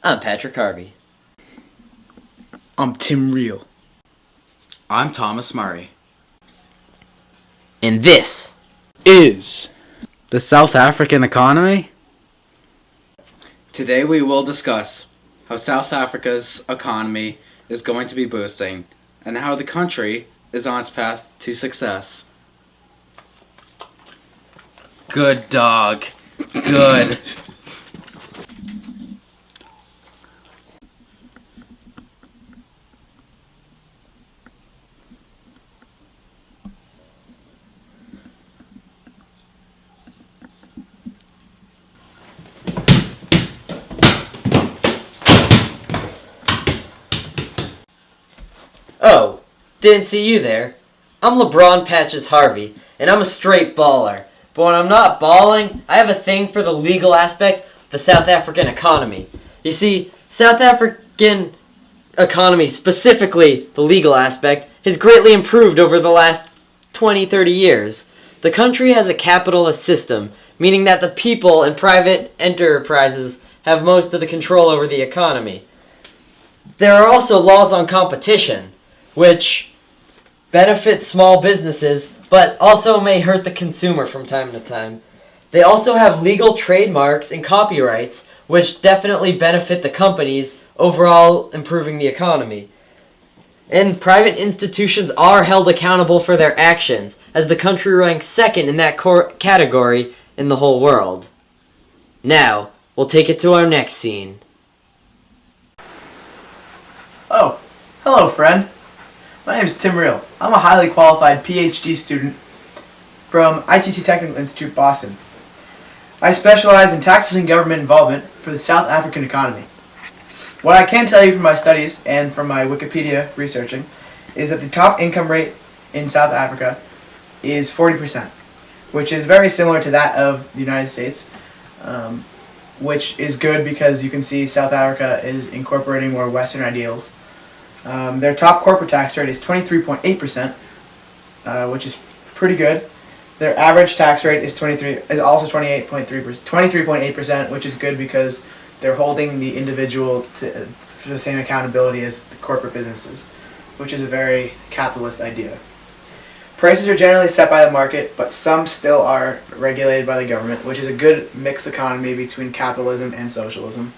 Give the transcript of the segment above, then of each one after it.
I'm Patrick Harvey. I'm Tim Reel. I'm Thomas Murray. And this Is The South African economy? Today we will discuss how South Africa's economy is going to be boosting and how the country is on its path to success. Good dog. Good. Oh, didn't see you there. I'm LeBron Patches Harvey, and I'm a straight baller. But when I'm not balling, I have a thing for the legal aspect of the South African economy. You see, South African economy, specifically the legal aspect, has greatly improved over the last 20-30 years. The country has a capitalist system, meaning that the people and private enterprises have most of the control over the economy. There are also laws on competition, which benefit small businesses, but also may hurt the consumer from time to time. They also have legal trademarks and copyrights, which definitely benefit the companies, overall improving the economy. And private institutions are held accountable for their actions, as the country ranks second in that category in the whole world. Now, we'll take it to our next scene. Oh, hello friend. My name is Tim Reel. I'm a highly qualified PhD student from ITT Technical Institute, Boston. I specialize in taxes and government involvement for the South African economy. What I can tell you from my studies and from my Wikipedia researching is that the top income rate in South Africa is 40%, which is very similar to that of the United States, which is good because you can see South Africa is incorporating more Western ideals. Their top corporate tax rate is 23.8%, which is pretty good. Their average tax rate is also 23.8%, which is good because they're holding the individual for the same accountability as the corporate businesses, which is a very capitalist idea. Prices are generally set by the market, but some still are regulated by the government, which is a good mixed economy between capitalism and socialism.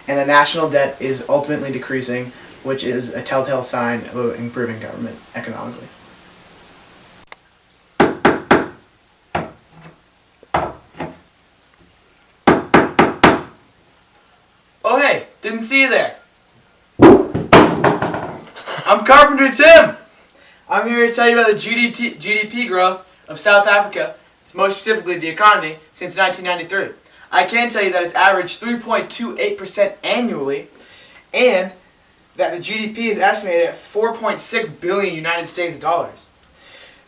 And the national debt is ultimately decreasing, which is a telltale sign of improving government economically. Oh hey, didn't see you there. I'm Carpenter Tim. I'm here to tell you about the GDP growth of South Africa, more specifically the economy, since 1993. I can tell you that it's averaged 3.28% annually, and that the GDP is estimated at 4.6 billion United States dollars.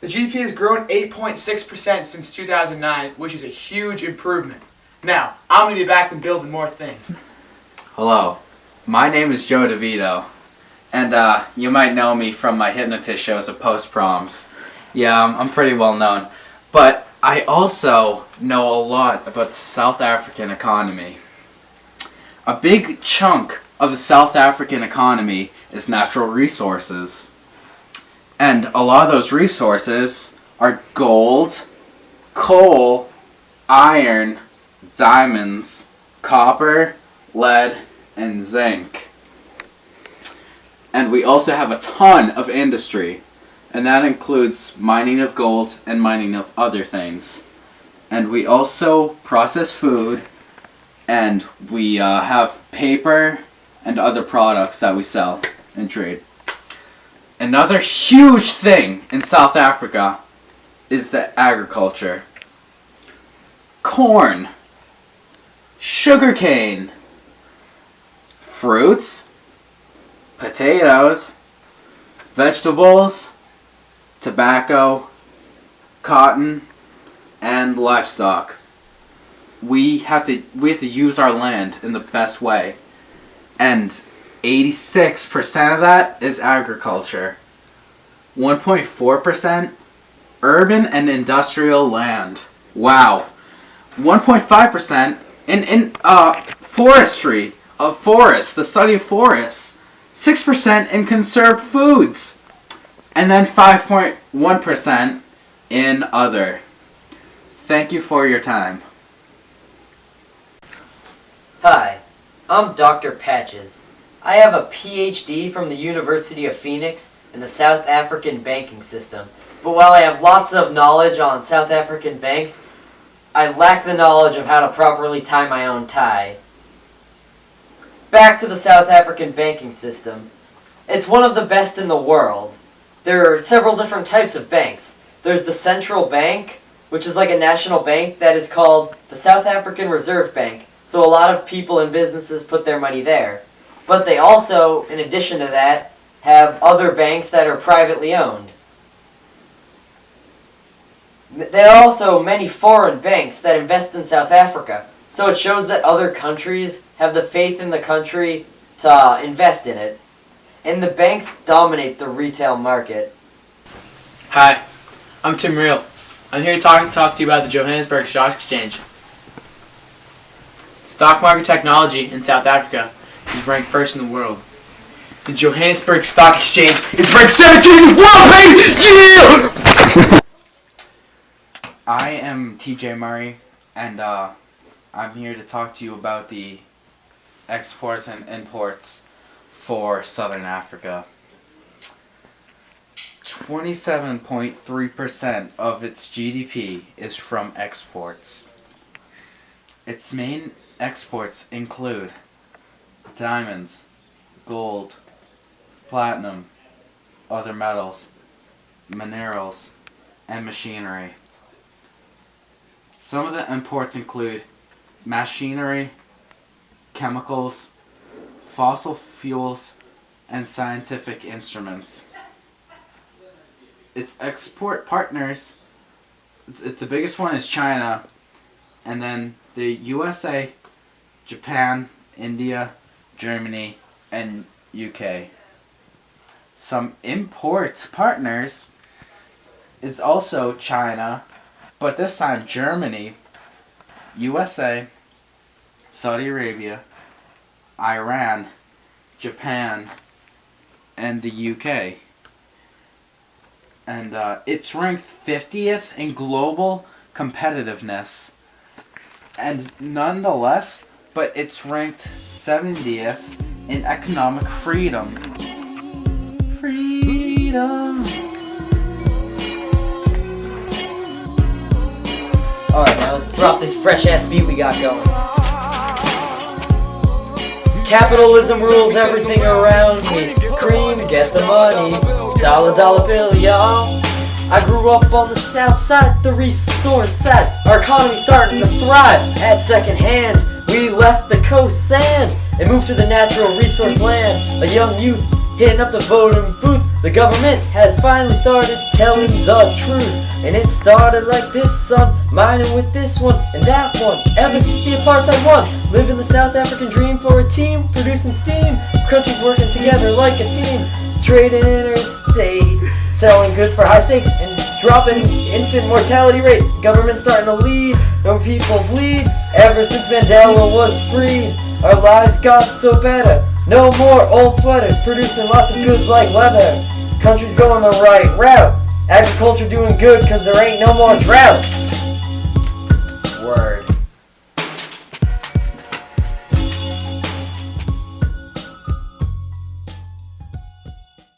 The GDP has grown 8.6% since 2009, which is a huge improvement. Now, I'm going to be back to building more things. Hello, my name is Joe DeVito, and you might know me from my hypnotist shows at post-proms. Yeah, I'm pretty well known. But I also know a lot about the South African economy. A big chunk of the South African economy is natural resources. And a lot of those resources are gold, coal, iron, diamonds, copper, lead, and zinc. And we also have a ton of industry, and that includes mining of gold and mining of other things. And we also process food, and we have paper and other products that we sell and trade. Another huge thing in South Africa is the agriculture. Corn, sugarcane, fruits, potatoes, vegetables, tobacco, cotton, and livestock. We have to use our land in the best way. And 86% of that is agriculture. 1.4% urban and industrial land. Wow. 1.5% in forestry, forests, the study of forests, 6% in conserved foods, and then 5.1% in other. Thank you for your time. Hi, I'm Dr. Patches. I have a PhD from the University of Phoenix in the South African banking system. But while I have lots of knowledge on South African banks, I lack the knowledge of how to properly tie my own tie. Back to the South African banking system. It's one of the best in the world. There are several different types of banks. There's the central bank, which is like a national bank that is called the South African Reserve Bank. So a lot of people and businesses put their money there. But they also, in addition to that, have other banks that are privately owned. There are also many foreign banks that invest in South Africa. So it shows that other countries have the faith in the country to invest in it. And the banks dominate the retail market. Hi, I'm Tim Reel. I'm here to talk to you about the Johannesburg Stock Exchange. Stock market technology in South Africa is ranked first in the world. The Johannesburg Stock Exchange is ranked 17th in the world, baby! Yeah! I am TJ Murray, and I'm here to talk to you about the exports and imports for Southern Africa. 27.3% of its GDP is from exports. Its main exports include diamonds, gold, platinum, other metals, minerals, and machinery. Some of the imports include machinery, chemicals, fossil fuels, and scientific instruments. Its export partners, the biggest one is China, and then the USA, Japan, India, Germany, and UK. Some import partners, it's also China, but this time Germany, USA, Saudi Arabia, Iran, Japan, and the UK. And it's ranked 50th in global competitiveness. And nonetheless, but it's ranked 70th in economic freedom. Freedom. Alright, now let's drop this fresh ass beat we got going. Capitalism rules everything around me. Cream, get the money. Dollar, dollar bill, y'all. I grew up on the south side, the resource side. Our economy's starting to thrive at second hand. We left the coast sand and moved to the natural resource land. A young youth hitting up the voting booth. The government has finally started telling the truth. And it started like this, son, mining with this one and that one. Ever since the apartheid won, living the South African dream for a team, producing steam. Countries working together like a team, trading interstate, selling goods for high stakes and dropping infant mortality rate. Government starting to lead, no people bleed. Ever since Mandela was freed, our lives got so better. No more old sweaters, producing lots of goods like leather. Countries going the right route. Agriculture doing good cause there ain't no more droughts.